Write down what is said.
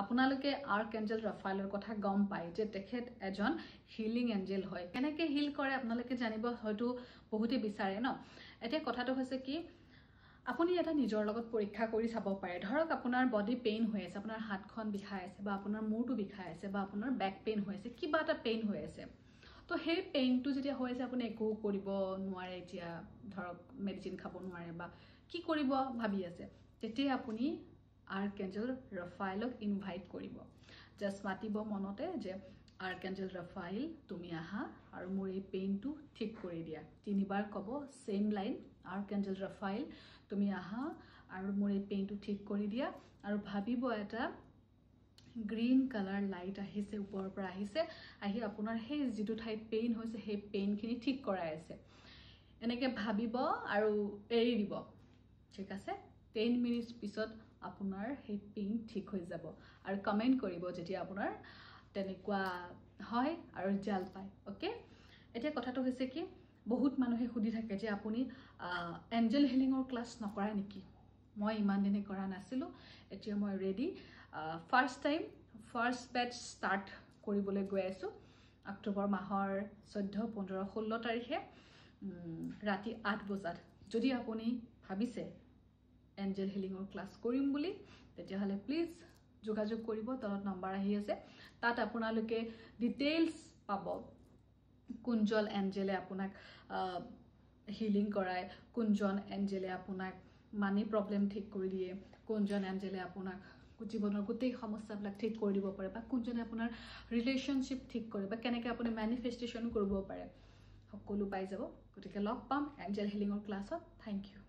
আপোনালোকে আৰ্কএঞ্জেল ৰাফাইলৰ কথা গম পায় যে তেখেত এজন হিলিং এঞ্জেল হয় কেনেকৈ হিল কৰে আপোনালোকে জানিব হয়তো বহুতে বিচাৰে ন এতিয়া কথাটো হৈছে কি আপুনি এটা নিজৰ লগত পৰীক্ষা কৰি চাব পাৰে ধৰক আপোনাৰ বডি পেইন হৈ আছে আপোনাৰ হাতখন বিষাই আছে বা আপোনাৰ মূৰটো বিষাই আছে বা আপোনাৰ বেক পেইন হৈ আছে কিবা এটা পেইন হৈ আছে তো সেই পেইনটো যেতিয়া হৈ আছে আপুনি একো কৰিব নোৱাৰে এতিয়া ধৰক মেডিচিন খাব নোৱাৰে বা কি কৰিব ভাবি আছে তেতিয়া আপুনি আৰ্কএঞ্জেল ৰাফাইলক ইনভাইট কৰিব জাষ্ট মাতিব মনতে যে আৰ্কএঞ্জেল ৰাফাইল তুমি আহা আৰু মোৰ এই পেইনটো ঠিক কৰি দিয়া তিনিবাৰ ক'ব সেম লাইন আৰ্কএঞ্জেল ৰাফাইল তুমি আহা আৰু মোৰ এই পেইনটো ঠিক কৰি দিয়া আৰু ভাবিব এটা গ্ৰীন কালাৰ লাইট আহিছে ওপৰৰ পৰা আহিছে আহি আপোনাৰ সেই যিটো ঠাইত পেইন হৈছে সেই পেইনখিনি ঠিক কৰাই আছে এনেকৈ ভাবিব আৰু এৰি দিব ঠিক আছে 10 মিনিটছ পিছত আপোনাৰ সেই পেইন ঠিক হৈ যাব আৰু কমেন্ট কৰিব যেতিয়া আপোনাৰ তেনেকুৱা হয় আৰু ৰিজাল্ট পায় ওকে এতিয়া কথাটো হৈছে কি বহুত মানুহে সুধি থাকে যে আপুনি এঞ্জেল হিলিঙৰ ক্লাছ নকৰা নেকি মই ইমান দিনে কৰা নাছিলো এতিয়া মই ৰেডি ফাৰ্ষ্ট বেচ ষ্টাৰ্ট কৰিবলৈ গৈ আছো অক্টোবৰ মাহৰ 14 15 16 তাৰিখে ৰাতি 8 বজাত যদি আপুনি ভাবিছে এঞ্জেল হিলিঙৰ ক্লাছ কৰিম বুলি তেতিয়াহলে প্লিজ যোগাযোগ কৰিব তলত নম্বৰ আহি আছে তাত আপোনালোকে ডিটেইলছ পাব কোনজন এঞ্জেলে আপোনাক হিলিং কৰায় কোনজন এঞ্জেলে আপোনাক মানি প্ৰবলেম ঠিক কৰি দিয়ে কোনজন এঞ্জেলে আপোনাক জীৱনৰ গোটেই সমস্যাবিলাক ঠিক কৰি দিব পাৰে বা কোনজনে আপোনাৰ ৰিলেশনশিপ ঠিক কৰে বা কেনেকৈ আপুনি মেনিফেষ্টেশ্যন কৰিব পাৰে সকলো পাই যাব গতিকে লগ পাম এঞ্জেল হিলিঙৰ ক্লাছত থ্যাংক ইউ